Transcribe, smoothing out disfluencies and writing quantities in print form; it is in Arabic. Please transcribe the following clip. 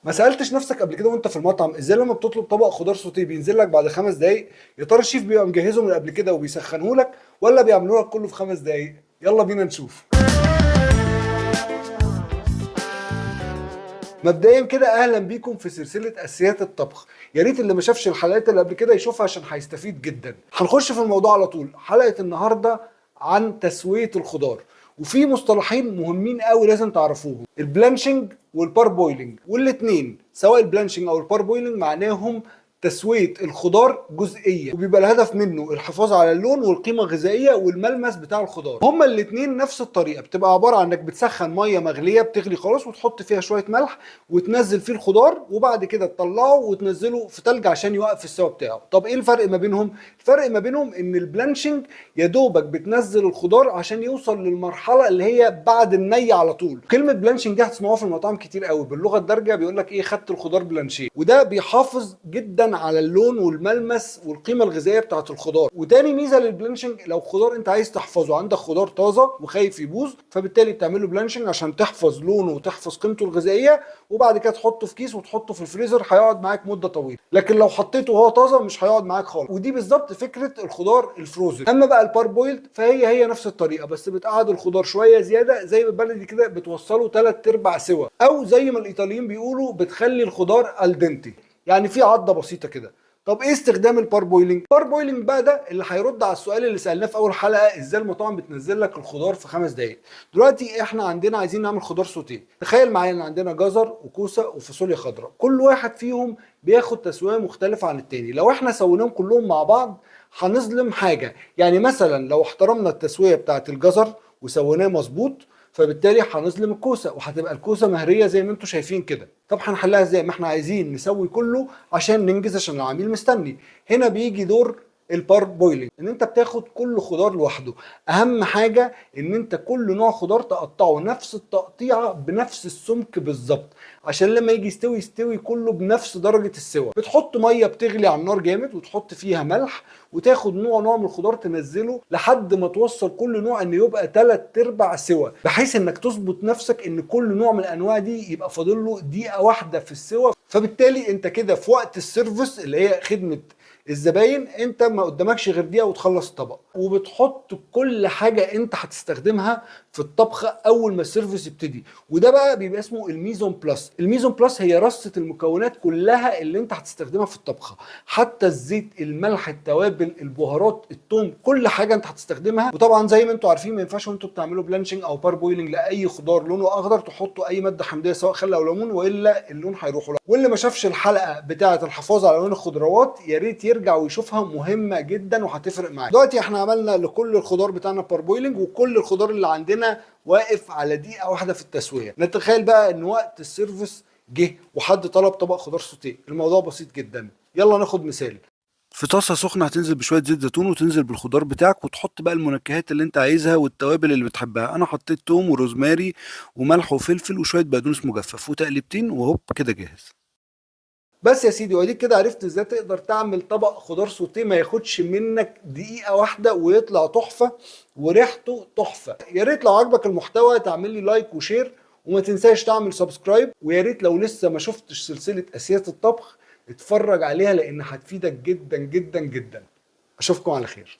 ما سالتش نفسك قبل كده وانت في المطعم ازاي لما بتطلب طبق خضار سوتيه بينزل لك بعد 5 دقايق؟ يا ترى الشيف بيبقى مجهزه من قبل كده وبيسخنه لك، ولا بيعملوا لك كله في 5 دقايق؟ يلا بينا نشوف. مبدئيا كده اهلا بيكم في سلسله اساسيات الطبخ. يا ريت اللي ما شافش الحلقات اللي قبل كده يشوفها عشان هيستفيد جدا. هنخش في الموضوع على طول. حلقه النهارده عن تسويه الخضار، وفي مصطلحين مهمين قوي لازم تعرفوهم: البلانشنج والبار بويلنج. والاثنين سواء البلانشنج او البار بويلنج معناهم تسويه الخضار جزئيا، وبيبقى الهدف منه الحفاظ على اللون والقيمه الغذائيه والملمس بتاع الخضار. هما الاثنين نفس الطريقه، بتبقى عباره عن انك بتسخن ميه مغليه بتغلي خلاص وتحط فيها شويه ملح وتنزل فيه الخضار، وبعد كده تطلعه وتنزله في تلج عشان يوقف السوا بتاعه. طب ايه الفرق ما بينهم؟ الفرق ما بينهم ان البلانشنج يا دوبك بتنزل الخضار عشان يوصل للمرحله اللي هي بعد الني على طول. كلمه بلانشنج دي هتسمعوها في المطاعم كتير قوي، باللغه الدارجه بيقول لك ايه، خدت الخضار بلانشيه. وده بيحافظ جدا على اللون والملمس والقيمه الغذائيه بتاعه الخضار. وتاني ميزه للبلانشنج، لو خضار انت عايز تحفظه، عندك خضار طازه وخايف يبوظ، فبالتالي بتعمل له بلانشنج عشان تحفظ لونه وتحفظ قيمته الغذائيه، وبعد كده تحطه في كيس وتحطه في الفريزر، هيقعد معاك مده طويله. لكن لو حطيته وهو طازه مش هيقعد معاك خالص. ودي بالظبط فكره الخضار الفروزن. اما بقى البار بويلد فهي نفس الطريقه، بس بتقعد الخضار شويه زياده، زي بالبلدي كده بتوصله 3/4 سوا، او زي ما الايطاليين بيقولوا بتخلي الخضار الدنتي، يعني في عضه بسيطه كده. طب ايه استخدام البار بويلنج؟ البار بويلنج بقى ده اللي هيرد على السؤال اللي سالناه في اول حلقه، ازاي المطاعم بتنزل لك الخضار في 5 دقائق. دلوقتي احنا عندنا عايزين نعمل خضار سوتيه. تخيل معايا ان عندنا جزر وكوسه وفاصوليا خضراء، كل واحد فيهم بياخد تسويه مختلفه عن التاني. لو احنا سويناهم كلهم مع بعض هنظلم حاجه. يعني مثلا لو احترمنا التسويه بتاعت الجزر وسويناه مظبوط، فبالتالي هنظلم الكوسه وهتبقى الكوسه مهريه زي ما انتم شايفين كده. طب هنحلها ازاي؟ ما احنا عايزين نسوي كله عشان ننجز، عشان العميل مستني. هنا بيجي دور البار بويلنج، ان انت بتاخد كل خضار لوحده. اهم حاجه ان انت كل نوع خضار تقطعه نفس التقطيعه بنفس السمك بالظبط، عشان لما يجي يستوي كله بنفس درجه السوى. بتحط ميه بتغلي على النار جامد وتحط فيها ملح، وتاخد نوع من الخضار تنزله لحد ما توصل كل نوع ان يبقى 3/4 سوا، بحيث انك تظبط نفسك ان كل نوع من الانواع دي يبقى فاضل له دقيقه واحده في السوا. فبالتالي انت كده في وقت السيرفيس اللي هي خدمه الزباين، انت ما قدامكش غير دقيقه وتخلص الطبق. وبتحط كل حاجه انت هتستخدمها في الطبخه اول ما السيرفيس يبتدي. وده بقى بيبقى اسمه الميزون بلس. الميزون بلس هي رصه المكونات كلها اللي انت هتستخدمها في الطبخه، حتى الزيت، الملح، التوابل، البهارات، الثوم، كل حاجه انت هتستخدمها. وطبعا زي ما انتم عارفين ما ينفعش وانتم بتعملوا بلانشنج او بار بويلنج لاي خضار لونه اخضر تحطوا اي ماده حمضيه سواء خل او ليمون، والا اللون هيروح له. واللي ما شافش الحلقه بتاعه الحفاظ على لون الخضروات يا ريت يرجع ويشوفها، مهمه جدا وهتفرق معاك. دلوقتي احنا عملنا لكل الخضار بتاعنا بار بويلنج، وكل الخضار اللي عندنا واقف على دقيقه واحده في التسويه. نتخيل بقى ان وقت السيرفيس جه وحد طلب طبق خضار سوتيه. الموضوع بسيط جدا. يلا ناخد مثال. في طاسه سخنه هتنزل بشويه زيت زيتون وتنزل بالخضار بتاعك، وتحط بقى المنكهات اللي انت عايزها والتوابل اللي بتحبها. انا حطيت توم وروزماري وملح وفلفل وشويه بقدونس مجفف وتقلبتين، وهوب كده جاهز. بس يا سيدي، واديك كده عرفت ازاي تقدر تعمل طبق خضار سوتيه ما ياخدش منك دقيقة واحدة ويطلع تحفة وريحته تحفة. يا ريت لو عجبك المحتوى تعمل لي لايك وشير، وما تنساش تعمل سبسكرايب. ويا ريت لو لسه ما شفتش سلسلة اساسيات الطبخ اتفرج عليها، لان هتفيدك جدا جدا جدا. اشوفكم على خير.